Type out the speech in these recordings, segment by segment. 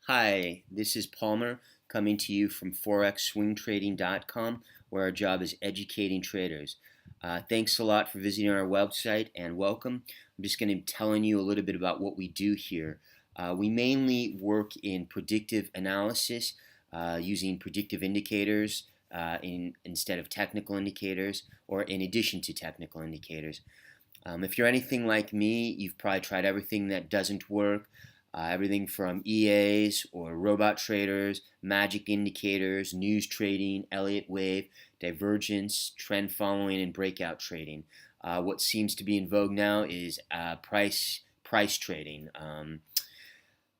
Hi, this is Palmer coming to you from ForexSwingTrading.com, where our job is educating traders. Thanks a lot for visiting our website and welcome. I'm just going to be telling you a little bit about what we do here. We mainly work in predictive analysis using predictive indicators instead of technical indicators or in addition to technical indicators. If you're anything like me, you've probably tried everything that doesn't work. Everything from EAs or robot traders, magic indicators, news trading, Elliott wave, divergence, trend following, and breakout trading. What seems to be in vogue now is price trading.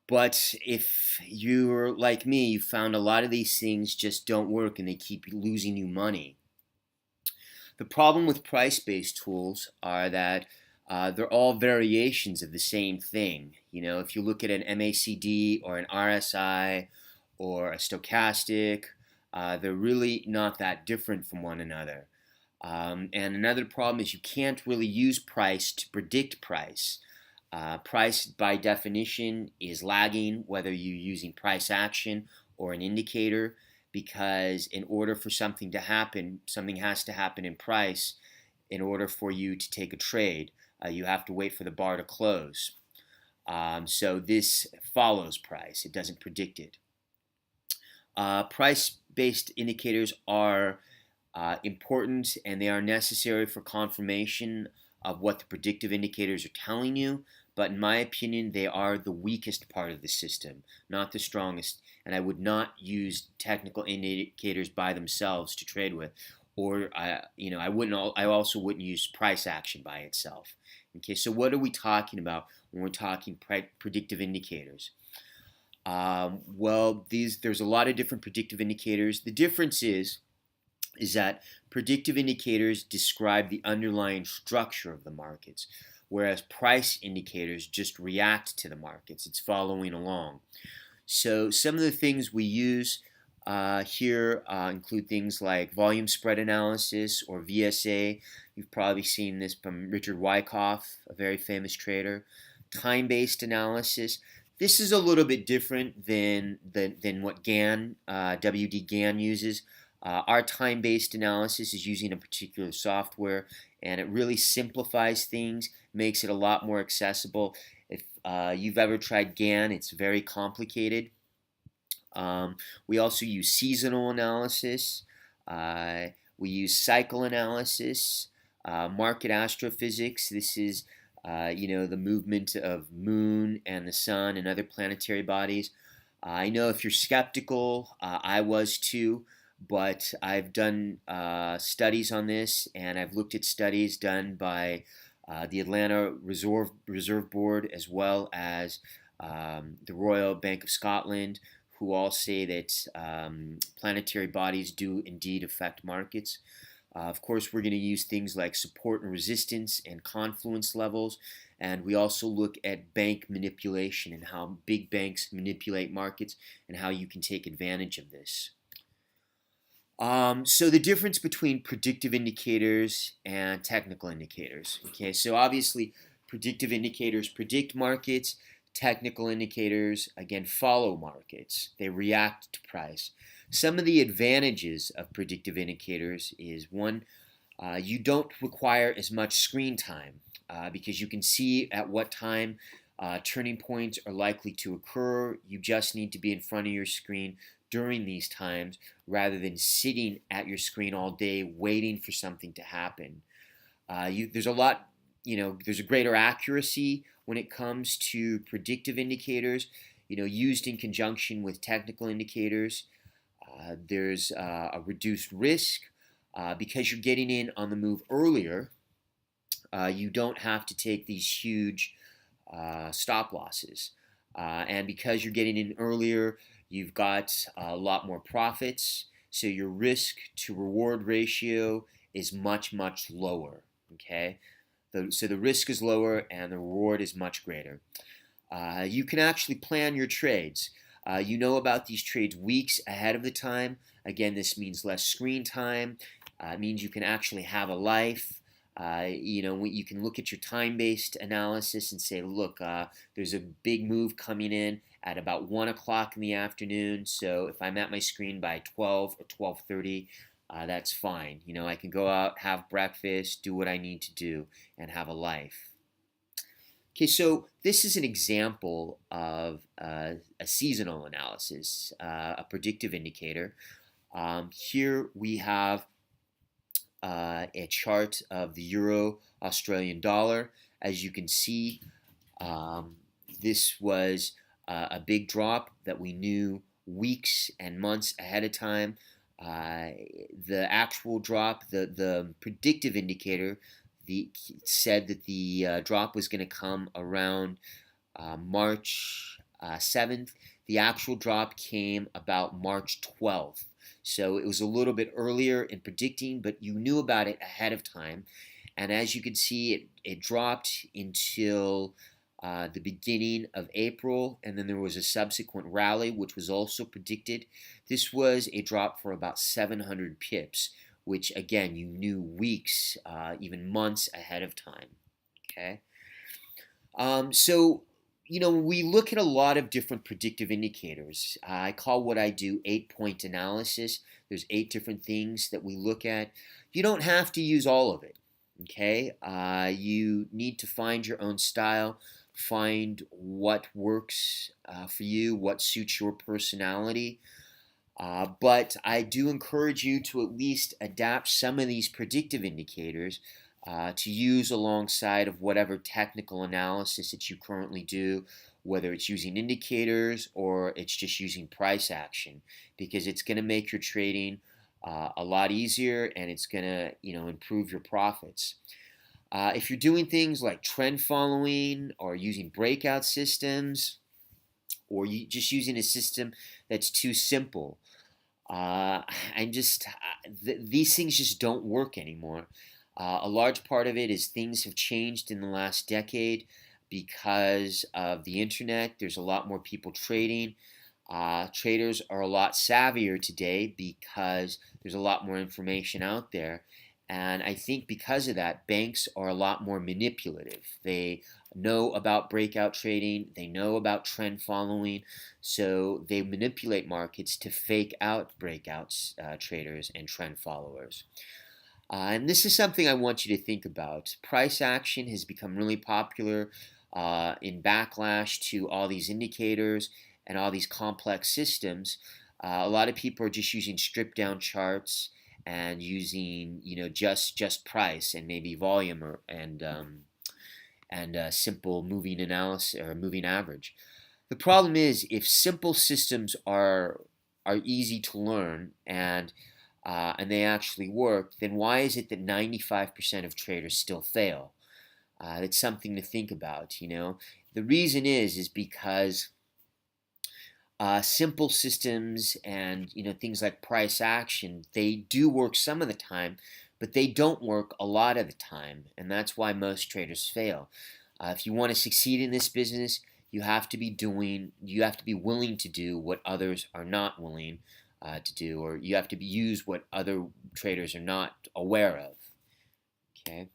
But if you're like me, you found a lot of these things just don't work and they keep losing you money. The problem with price-based tools are that they're all variations of the same thing. You know, if you look at an MACD or an RSI or a stochastic, they're really not that different from one another. And another problem is you can't really use price to predict price. Price, by definition, is lagging, whether you're using price action or an indicator, because in order for something to happen, something has to happen in price in order for you to take a trade. You have to wait for the bar to close. So this follows price. It doesn't predict it. Price-based indicators are important and they are necessary for confirmation of what the predictive indicators are telling you, but in my opinion, they are the weakest part of the system, not the strongest, and I would not use technical indicators by themselves to trade with, or I also wouldn't use price action by itself. Okay, so what are we talking about when we're talking predictive indicators? There's a lot of different predictive indicators. The difference is that predictive indicators describe the underlying structure of the markets, whereas price indicators just react to the markets. It's following along. So some of the things we use here include things like volume spread analysis or VSA. You've probably seen this from Richard Wyckoff, a very famous trader. Time-based analysis. This is a little bit different than what WD Gann uses. Our time-based analysis is using a particular software, and it really simplifies things, makes it a lot more accessible. If you've ever tried Gann, it's very complicated. We also use seasonal analysis. We use cycle analysis, market astrophysics. This is the movement of moon and the sun and other planetary bodies. I know if you're skeptical, I was too, but I've done studies on this, and I've looked at studies done by the Atlanta Reserve Board as well as the Royal Bank of Scotland, who all say that planetary bodies do indeed affect markets. Of course, we're going to use things like support and resistance and confluence levels, and we also look at bank manipulation and how big banks manipulate markets and how you can take advantage of this. So the difference between predictive indicators and technical indicators. Okay, so obviously predictive indicators predict markets. Technical indicators, again, follow markets. They react to price. Some of the advantages of predictive indicators is one, you don't require as much screen time because you can see at what time turning points are likely to occur. You just need to be in front of your screen during these times rather than sitting at your screen all day waiting for something to happen. There's a greater accuracy when it comes to predictive indicators, used in conjunction with technical indicators. There's a reduced risk because you're getting in on the move earlier. You don't have to take these huge stop losses. And because you're getting in earlier, you've got a lot more profits. So your risk to reward ratio is much, much lower. Okay? So the risk is lower and the reward is much greater. You can actually plan your trades. You know about these trades weeks ahead of the time. Again, this means less screen time. It means you can actually have a life. You can look at your time-based analysis and say, look, there's a big move coming in at about 1 o'clock in the afternoon. So if I'm at my screen by 12 or 12:30, that's fine. I can go out, have breakfast, do what I need to do, and have a life. Okay, so this is an example of a seasonal analysis, a predictive indicator. Here we have a chart of the euro Australian dollar. As you can see, this was a big drop that we knew weeks and months ahead of time. The actual drop, the predictive indicator, said that the drop was going to come around March 7th. The actual drop came about March 12th. So it was a little bit earlier in predicting, but you knew about it ahead of time. And as you can see, it dropped until the beginning of April, and then there was a subsequent rally, which was also predicted. This was a drop for about 700 pips, which again, you knew weeks, even months ahead of time. Okay. So we look at a lot of different predictive indicators. I call what I do 8-point analysis. There's 8 different things that we look at. You don't have to use all of it, okay? You need to find your own style, find what works for you, what suits your personality. But I do encourage you to at least adapt some of these predictive indicators to use alongside of whatever technical analysis that you currently do, whether it's using indicators or it's just using price action, because it's going to make your trading a lot easier, and it's going to improve your profits. If you're doing things like trend following or using breakout systems, or just using a system that's too simple, these things just don't work anymore. A large part of it is things have changed in the last decade because of the internet. There's a lot more people trading. Traders are a lot savvier today because there's a lot more information out there. And I think because of that, banks are a lot more manipulative. They know about breakout trading. They know about trend following. So they manipulate markets to fake out breakouts, traders and trend followers. And this is something I want you to think about. Price action has become really popular in backlash to all these indicators and all these complex systems. A lot of people are just using stripped down charts and using just price and maybe volume and simple moving analysis or moving average. The problem is, if simple systems are easy to learn and they actually work, then why is it that 95% of traders still fail? That's something to think about. The reason is because simple systems and things like price action, they do work some of the time, but they don't work a lot of the time, and that's why most traders fail. If you want to succeed in this business, you have to be willing to do what others are not willing to do, or you have to use what other traders are not aware of. Okay.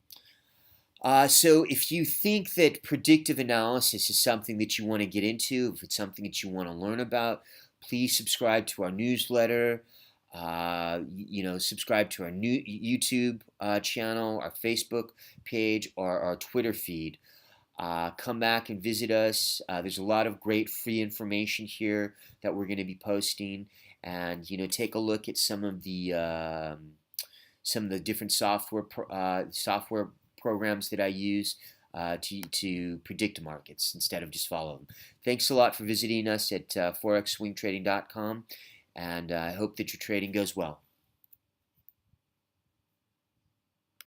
So if you think that predictive analysis is something that you want to get into, if it's something that you want to learn about, please subscribe to our newsletter. Subscribe to our new YouTube channel, our Facebook page, or our Twitter feed. Come back and visit us. There's a lot of great free information here that we're going to be posting, and take a look at some of the different software programs that I use to predict markets instead of just follow them. Thanks a lot for visiting us at ForexSwingTrading.com, and I hope that your trading goes well.